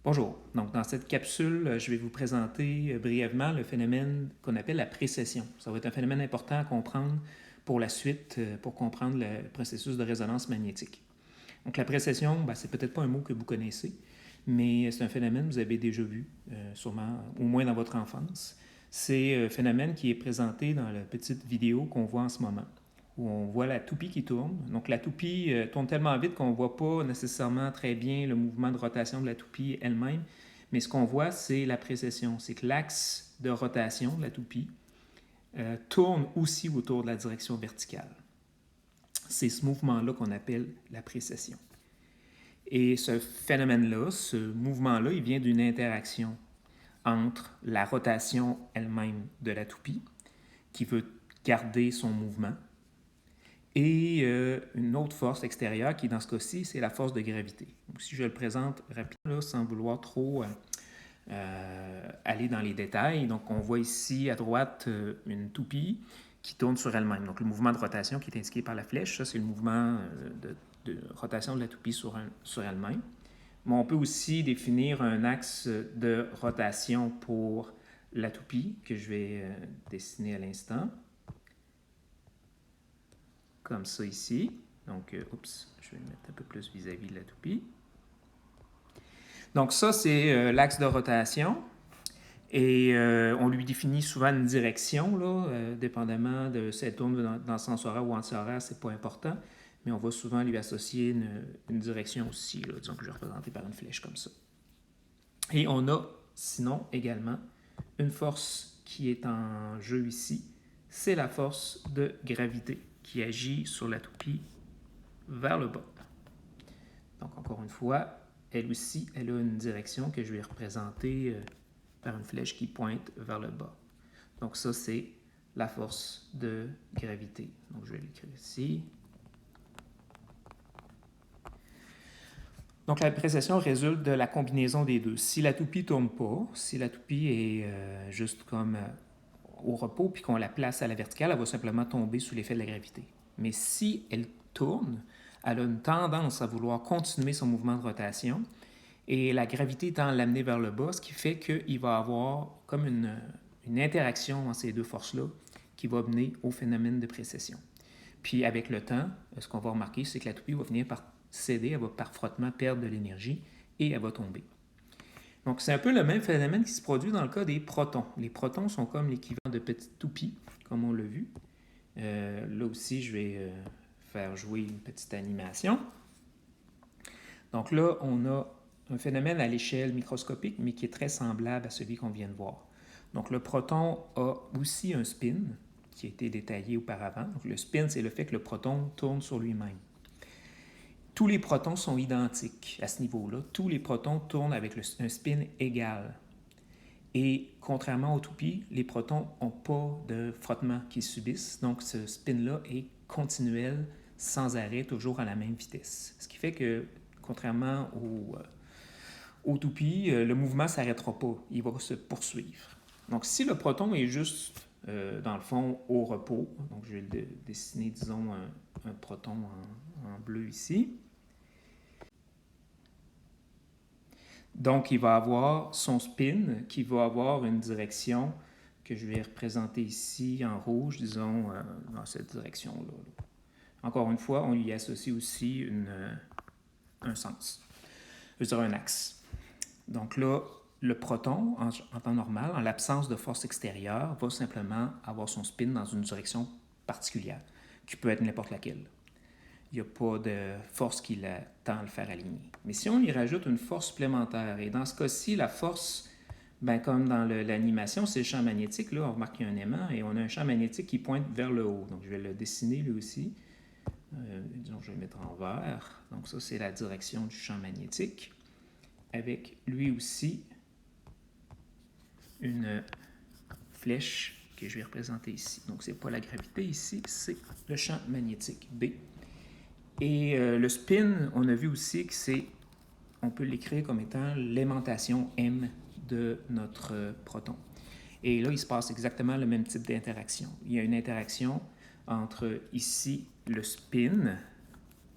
Bonjour. Donc, dans cette capsule, je vais vous présenter brièvement le phénomène qu'on appelle la précession. Ça va être un phénomène important à comprendre pour la suite, pour comprendre le processus de résonance magnétique. Donc, la précession, c'est peut-être pas un mot que vous connaissez, mais c'est un phénomène que vous avez déjà vu, sûrement, au moins dans votre enfance. C'est un phénomène qui est présenté dans la petite vidéo qu'on voit en ce moment, où on voit la toupie qui tourne. Donc la toupie tourne tellement vite qu'on ne voit pas nécessairement très bien le mouvement de rotation de la toupie elle-même, mais ce qu'on voit, c'est la précession. C'est que l'axe de rotation de la toupie tourne aussi autour de la direction verticale. C'est ce mouvement-là qu'on appelle la précession. Et ce phénomène-là, ce mouvement-là, il vient d'une interaction entre la rotation elle-même de la toupie, qui veut garder son mouvement, et une autre force extérieure qui, dans ce cas-ci, c'est la force de gravité. Donc, si je le présente rapidement, là, sans vouloir trop aller dans les détails, donc on voit ici à droite une toupie qui tourne sur elle-même. Donc, le mouvement de rotation qui est indiqué par la flèche, ça, c'est le mouvement de rotation de la toupie sur elle-même. Mais on peut aussi définir un axe de rotation pour la toupie que je vais dessiner à l'instant. Comme ça ici. Donc, je vais le mettre un peu plus vis-à-vis de la toupie. Donc ça, c'est l'axe de rotation. Et on lui définit souvent une direction, là, dépendamment de si elle tourne dans le sens horaire ou anti-horaire, c'est pas important. Mais on va souvent lui associer une direction aussi, là, disons que je vais représenter par une flèche comme ça. Et on a, sinon, également, une force qui est en jeu ici, c'est la force de gravité qui agit sur la toupie vers le bas. Donc, encore une fois, elle aussi, elle a une direction que je vais représenter par une flèche qui pointe vers le bas. Donc, ça, c'est la force de gravité. Donc, je vais l'écrire ici. Donc, la précession résulte de la combinaison des deux. Si la toupie ne tourne pas, si la toupie est juste comme au repos, puis qu'on la place à la verticale, elle va simplement tomber sous l'effet de la gravité. Mais si elle tourne, elle a une tendance à vouloir continuer son mouvement de rotation, et la gravité tend à l'amener vers le bas, ce qui fait qu'il va avoir comme une interaction entre ces deux forces-là qui va mener au phénomène de précession. Puis avec le temps, ce qu'on va remarquer, c'est que la toupie va finir par céder, elle va par frottement perdre de l'énergie et elle va tomber. Donc, c'est un peu le même phénomène qui se produit dans le cas des protons. Les protons sont comme l'équivalent de petites toupies, comme on l'a vu. Là aussi, je vais faire jouer une petite animation. Donc là, on a un phénomène à l'échelle microscopique, mais qui est très semblable à celui qu'on vient de voir. Donc, le proton a aussi un spin, qui a été détaillé auparavant. Donc, le spin, c'est le fait que le proton tourne sur lui-même. Tous les protons sont identiques à ce niveau-là. Tous les protons tournent avec un spin égal. Et contrairement aux toupies, les protons n'ont pas de frottement qu'ils subissent. Donc, ce spin-là est continuel, sans arrêt, toujours à la même vitesse. Ce qui fait que, contrairement aux toupies, le mouvement ne s'arrêtera pas. Il va se poursuivre. Donc, si le proton est juste, dans le fond, au repos, donc je vais dessiner, disons, un proton en bleu ici. Donc, il va avoir son spin qui va avoir une direction que je vais représenter ici en rouge, disons, dans cette direction-là. Encore une fois, on lui associe aussi un sens, je veux dire un axe. Donc là, le proton, en temps normal, en l'absence de force extérieure, va simplement avoir son spin dans une direction particulière, qui peut être n'importe laquelle. Il n'y a pas de force qui tend à le faire aligner. Mais si on y rajoute une force supplémentaire, et dans ce cas-ci, la force, comme dans l'animation, c'est le champ magnétique. Là, on remarque qu'il y a un aimant et on a un champ magnétique qui pointe vers le haut. Donc, je vais le dessiner lui aussi. Disons, je vais le mettre en vert. Donc, ça, c'est la direction du champ magnétique. Avec lui aussi une flèche que je vais représenter ici. Donc, ce n'est pas la gravité ici, c'est le champ magnétique B. Et le spin, on a vu aussi que on peut l'écrire comme étant l'aimantation M de notre proton. Et là, il se passe exactement le même type d'interaction. Il y a une interaction entre ici le spin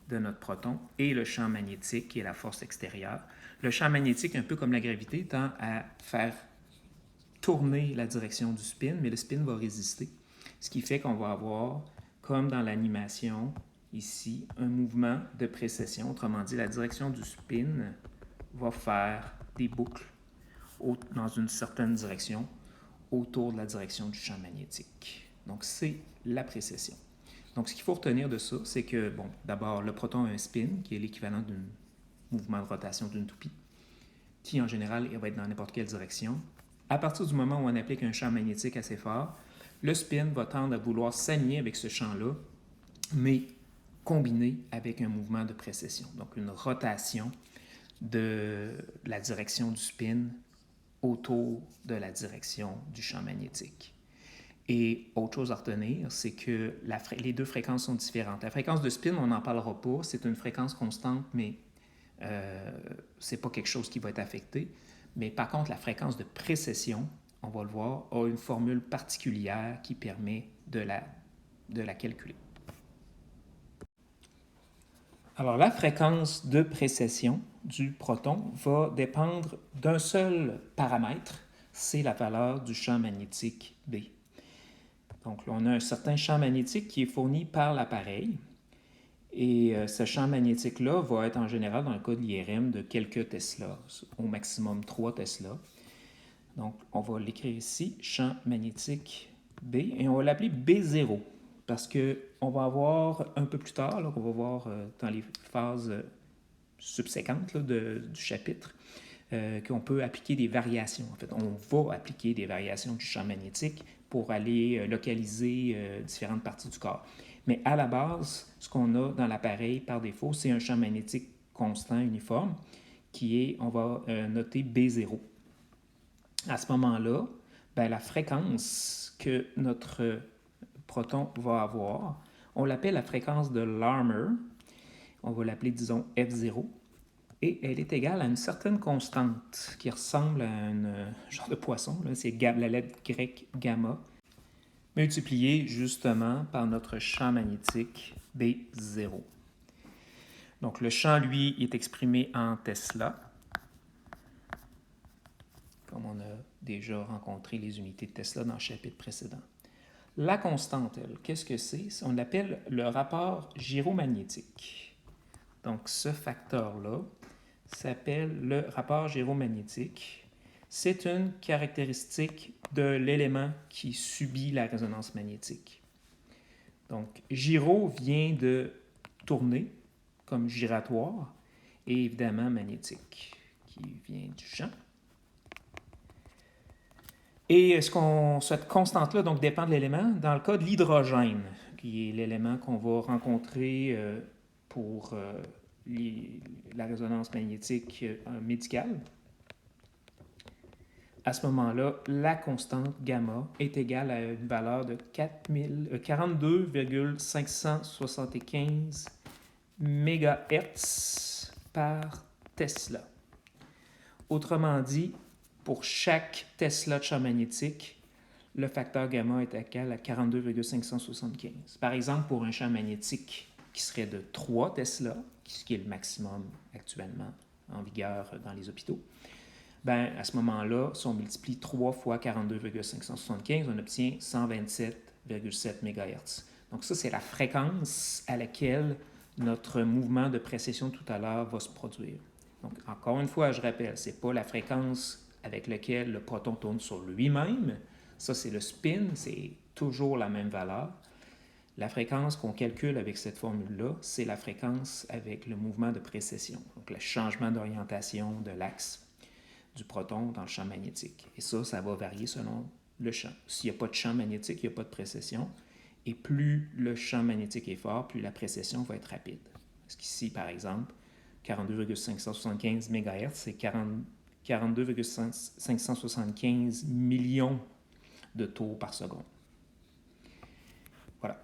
de notre proton et le champ magnétique qui est la force extérieure. Le champ magnétique, un peu comme la gravité, tend à faire tourner la direction du spin, mais le spin va résister. Ce qui fait qu'on va avoir, comme dans l'animation ici, un mouvement de précession. Autrement dit, la direction du spin va faire des boucles dans une certaine direction autour de la direction du champ magnétique. Donc, c'est la précession. Donc, ce qu'il faut retenir de ça, c'est que, bon, d'abord, le proton a un spin, qui est l'équivalent d'un mouvement de rotation d'une toupie, qui, en général, il va être dans n'importe quelle direction. À partir du moment où on applique un champ magnétique assez fort, le spin va tendre à vouloir s'aligner avec ce champ-là, mais combiné avec un mouvement de précession. Donc, une rotation de la direction du spin autour de la direction du champ magnétique. Et autre chose à retenir, c'est que les deux fréquences sont différentes. La fréquence de spin, on n'en parlera pas, c'est une fréquence constante, mais ce n'est pas quelque chose qui va être affecté. Mais par contre, la fréquence de précession, on va le voir, a une formule particulière qui permet de la calculer. Alors, la fréquence de précession du proton va dépendre d'un seul paramètre, c'est la valeur du champ magnétique B. Donc, là, on a un certain champ magnétique qui est fourni par l'appareil. Et ce champ magnétique-là va être en général, dans le cas de l'IRM, de quelques Tesla, au maximum 3 Tesla. Donc, on va l'écrire ici, champ magnétique B, et on va l'appeler B0, parce qu'on va avoir un peu plus tard, là, on va voir dans les phases subséquentes là, du chapitre, qu'on peut appliquer des variations. En fait, on va appliquer des variations du champ magnétique pour aller localiser différentes parties du corps. Mais à la base, ce qu'on a dans l'appareil par défaut, c'est un champ magnétique constant, uniforme, qui est, on va noter B0. À ce moment-là, ben, la fréquence que notre proton va avoir, on l'appelle la fréquence de Larmor. On va l'appeler, disons, F0. Et elle est égale à une certaine constante qui ressemble à un genre de poisson. C'est la lettre grecque gamma, multipliée justement par notre champ magnétique B0. Donc le champ, lui, est exprimé en Tesla, comme on a déjà rencontré les unités de Tesla dans le chapitre précédent. La constante, elle, qu'est-ce que c'est? On l'appelle le rapport gyromagnétique. Donc ce facteur-là s'appelle le rapport gyromagnétique. C'est une caractéristique de l'élément qui subit la résonance magnétique. Donc, gyro vient de tourner, comme giratoire, et évidemment magnétique, qui vient du champ. Et cette constante-là donc, dépend de l'élément. Dans le cas de l'hydrogène, qui est l'élément qu'on va rencontrer pour la résonance magnétique médicale, à ce moment-là, la constante gamma est égale à une valeur de 42,575 MHz par Tesla. Autrement dit, pour chaque Tesla de champ magnétique, le facteur gamma est égal à 42,575. Par exemple, pour un champ magnétique qui serait de 3 Tesla, ce qui est le maximum actuellement en vigueur dans les hôpitaux, ben, à ce moment-là, si on multiplie 3 fois 42,575, on obtient 127,7 MHz. Donc ça, c'est la fréquence à laquelle notre mouvement de précession tout à l'heure va se produire. Donc, encore une fois, je rappelle, ce n'est pas la fréquence avec laquelle le proton tourne sur lui-même. Ça, c'est le spin, c'est toujours la même valeur. La fréquence qu'on calcule avec cette formule-là, c'est la fréquence avec le mouvement de précession, donc le changement d'orientation de l'axe du proton dans le champ magnétique. Et ça va varier selon le champ. S'il n'y a pas de champ magnétique, il n'y a pas de précession. Et plus le champ magnétique est fort, plus la précession va être rapide. Parce qu'ici, par exemple, 42,575 MHz, c'est 42,575 millions de tours par seconde. Voilà.